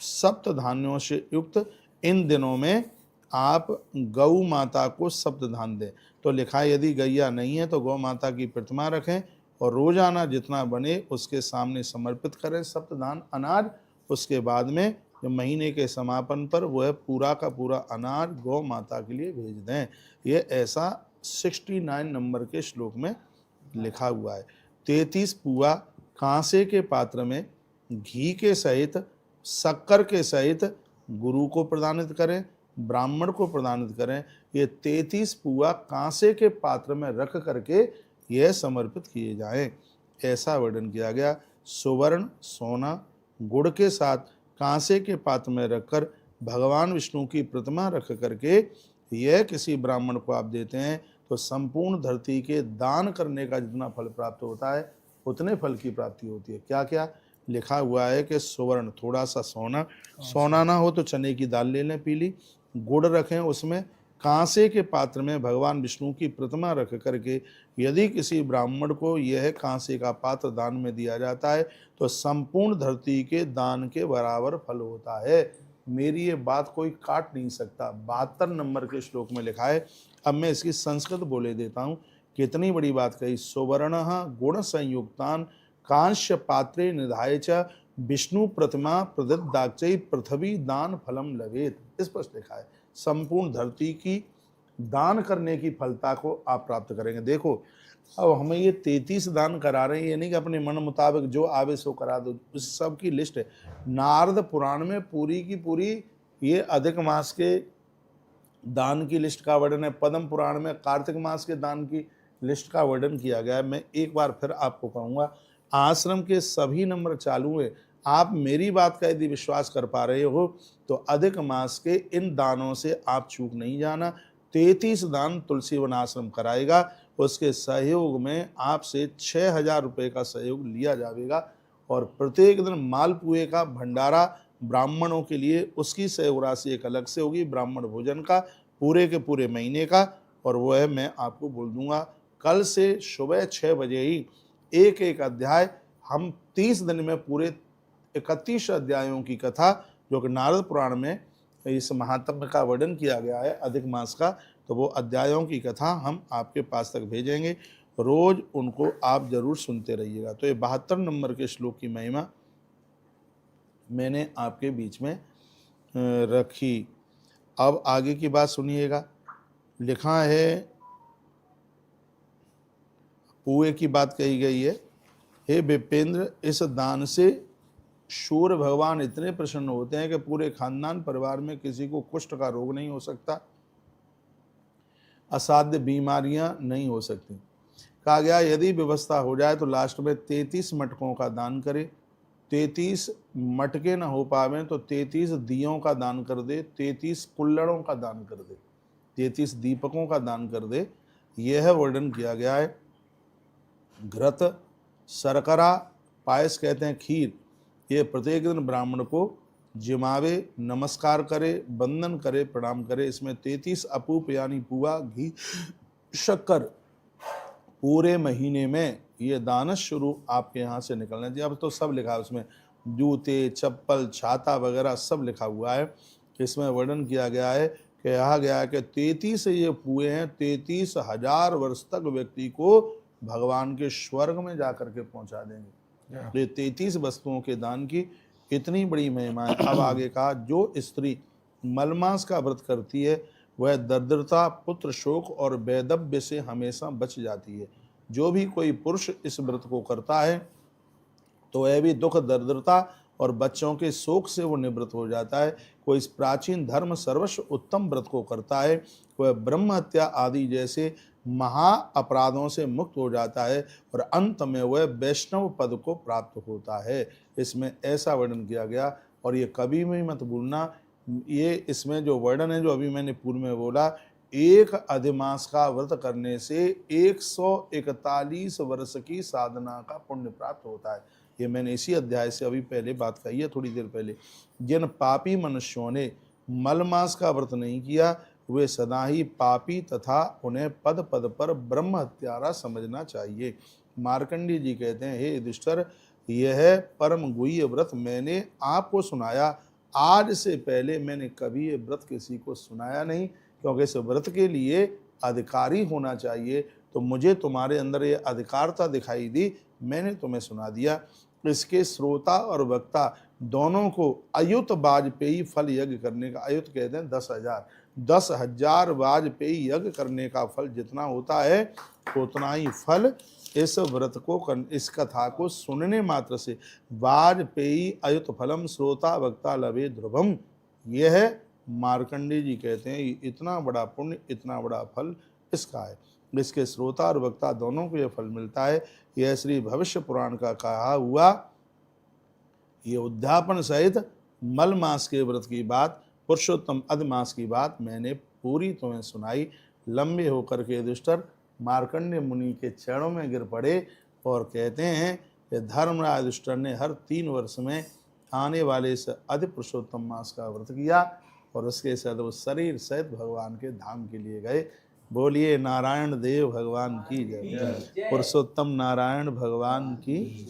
सप्त धान्यों से युक्त इन दिनों में आप गौ माता को सप्त धान दें। तो लिखा है यदि गैया नहीं है तो गौ माता की प्रतिमा रखें और रोजाना जितना बने उसके सामने समर्पित करें सप्त धान अनाज। उसके बाद में जब महीने के समापन पर वह पूरा का पूरा अनाज गौ माता के लिए भेज दें। ये ऐसा 69 नंबर के श्लोक में लिखा हुआ है। 33 पुआ कांसे के पात्र में घी के सहित शक्कर के सहित गुरु को प्रदानित करें, ब्राह्मण को प्रदानित करें। ये 33 पुआ कांसे के पात्र में रख करके यह समर्पित किए जाएं, ऐसा वर्णन किया गया। सुवर्ण सोना गुड़ के साथ कांसे के पात्र में रखकर भगवान विष्णु की प्रतिमा रख करके यह किसी ब्राह्मण को आप देते हैं तो संपूर्ण धरती के दान करने का जितना फल प्राप्त होता है उतने फल की प्राप्ति होती है। क्या क्या लिखा हुआ है कि सुवर्ण थोड़ा सा सोना, सोना ना हो तो चने की दाल ले लें पीली, गुड़ रखें उसमें, कांसे के पात्र में भगवान विष्णु की प्रतिमा रख करके यदि किसी ब्राह्मण को यह कांसे का पात्र दान में दिया जाता है तो संपूर्ण धरती के दान के बराबर फल होता है। मेरी ये बात कोई काट नहीं सकता। 72 नंबर के श्लोक में लिखा है। अब मैं इसकी संस्कृत बोले देता हूँ, कितनी बड़ी बात कही। सुवर्ण गुण संयुक्तान कांस्य पात्रे निधाय च विष्णु प्रतिमा प्रददाक्षय पृथ्वी दान फलम लवेत। इस पर लिखा है संपूर्ण धरती की दान करने की फलता को आप प्राप्त करेंगे। देखो अब हमें ये 33 दान करा रहे हैं, ये नहीं कि अपने मन मुताबिक जो आवे सो करा दो, उस सब की लिस्ट है। नारद पुराण में पूरी की पूरी ये अधिक मास के दान की लिस्ट का वर्णन है। पद्म पुराण में कार्तिक मास के दान की लिस्ट का वर्णन किया गया है। मैं एक बार फिर आपको कहूँगा, आश्रम के सभी नंबर चालू है। आप मेरी बात का यदि विश्वास कर पा रहे हो तो अधिक मास के इन दानों से आप चूक नहीं जाना। 33 दान तुलसी वन आश्रम कराएगा, उसके सहयोग में आपसे 6,000 रुपये का सहयोग लिया जाएगा और प्रत्येक दिन मालपुए का भंडारा ब्राह्मणों के लिए उसकी सहयोग राशि एक अलग से होगी, ब्राह्मण भोजन का पूरे के पूरे महीने का। और वो है मैं आपको बोल दूंगा कल से सुबह 6 बजे ही एक एक अध्याय हम 30 दिन में पूरे 31 अध्यायों की कथा जो कि नारद पुराण में इस महात्म्य का वर्णन किया गया है अधिक मास का, तो वो अध्यायों की कथा हम आपके पास तक भेजेंगे। रोज उनको आप जरूर सुनते रहिएगा। तो ये 72 नंबर के श्लोक की महिमा मैंने आपके बीच में रखी। अब आगे की बात सुनिएगा। लिखा है पुए की बात कही गई है। हे विपेंद्र, इस दान से सूर्य भगवान इतने प्रसन्न होते हैं कि पूरे खानदान परिवार में किसी को कुष्ठ का रोग नहीं हो सकता, असाध्य बीमारियां नहीं हो सकती। कहा गया यदि व्यवस्था हो जाए तो लास्ट में 33 मटकों का दान करे। 33 मटके ना हो पावे तो 33 दियों का दान कर दे, 33 कुल्लड़ों का दान कर दे, 33 दीपकों का दान कर दे। यह वर्णन किया गया है। घृत, शर्करा, पायस कहते हैं खीर, ये प्रत्येक दिन ब्राह्मण को जिमावे, नमस्कार करे, वंदन करे, प्रणाम करे। इसमें 33 अपूप यानी पुआ, घी, शक्कर पूरे महीने में ये दानश शुरू आपके यहाँ से निकलना चाहिए। अब तो सब लिखा है उसमें, जूते, चप्पल, छाता वगैरह सब लिखा हुआ है। इसमें वर्णन किया गया है, कहा गया है कि 33 ये पुए हैं, 33,000 वर्ष तक व्यक्ति को भगवान के स्वर्ग में जाकर के पहुंचा देंगे। ये 33 वस्तुओं के दान की इतनी बड़ी महिमा है। अब आगे कहा, जो स्त्री मलमास का व्रत करती है वह दरिद्रता, पुत्र शोक और वैधव्य से हमेशा बच जाती है। जो भी कोई पुरुष इस व्रत को करता है तो वह भी दुख, दरिद्रता और बच्चों के शोक से वो निवृत्त हो जाता है। कोई इस प्राचीन धर्म सर्वस्व उत्तम व्रत को करता है वह ब्रह्म हत्या आदि जैसे महा अपराधों से मुक्त हो जाता है और अंत में वह वैष्णव पद को प्राप्त होता है। इसमें ऐसा वर्णन किया गया। और ये कभी भी मत भूलना, ये इसमें जो वर्णन है जो अभी मैंने पूर्व में बोला, एक अधिमास का व्रत करने से 141 वर्ष की साधना का पुण्य प्राप्त होता है। ये मैंने इसी अध्याय से अभी पहले बात कही है, थोड़ी देर पहले। जिन पापी मनुष्यों ने मलमास का व्रत नहीं किया वे सदा ही पापी तथा उन्हें पद पद पर ब्रह्म हत्यारा समझना चाहिए। मार्कंडेय जी कहते हैं, हे युधिष्ठिर, यह परम गुह्य व्रत मैंने आपको सुनाया। आज से पहले मैंने कभी ये व्रत किसी को सुनाया नहीं, क्योंकि इस व्रत के लिए अधिकारी होना चाहिए। तो मुझे तुम्हारे अंदर ये अधिकारता दिखाई दी, मैंने तुम्हें सुना दिया। इसके श्रोता और वक्ता दोनों को अयुत वाजपेयी फल यज्ञ करने का, अयुत कहते हैं 10,000, 10,000 वाजपेयी यज्ञ करने का फल जितना होता है उतना ही फल इस व्रत को, इस कथा को सुनने मात्र से। वाजपेयी अयुत फलम श्रोता वक्ता लभे ध्रुवम। यह मार्कंडेय जी कहते हैं इतना बड़ा पुण्य, इतना बड़ा फल इसका है। इसके श्रोता और वक्ता दोनों को यह फल मिलता है। यह श्री भविष्य पुराण का कहा हुआ ये उद्यापन सहित मल मास के व्रत की बात, पुरुषोत्तम अध मास की बात मैंने पूरी तुम्हें सुनाई। लंबे होकर के युधिष्ठिर मार्कंडेय मुनि के चरणों में गिर पड़े और कहते हैं कि धर्मराज युधिष्ठिर ने हर 3 वर्ष में आने वाले इस अधि पुरुषोत्तम मास का व्रत किया और उसके साथ वो शरीर सहित भगवान के धाम के लिए गए। बोलिए नारायण देव भगवान की जय, पुरुषोत्तम नारायण भगवान की।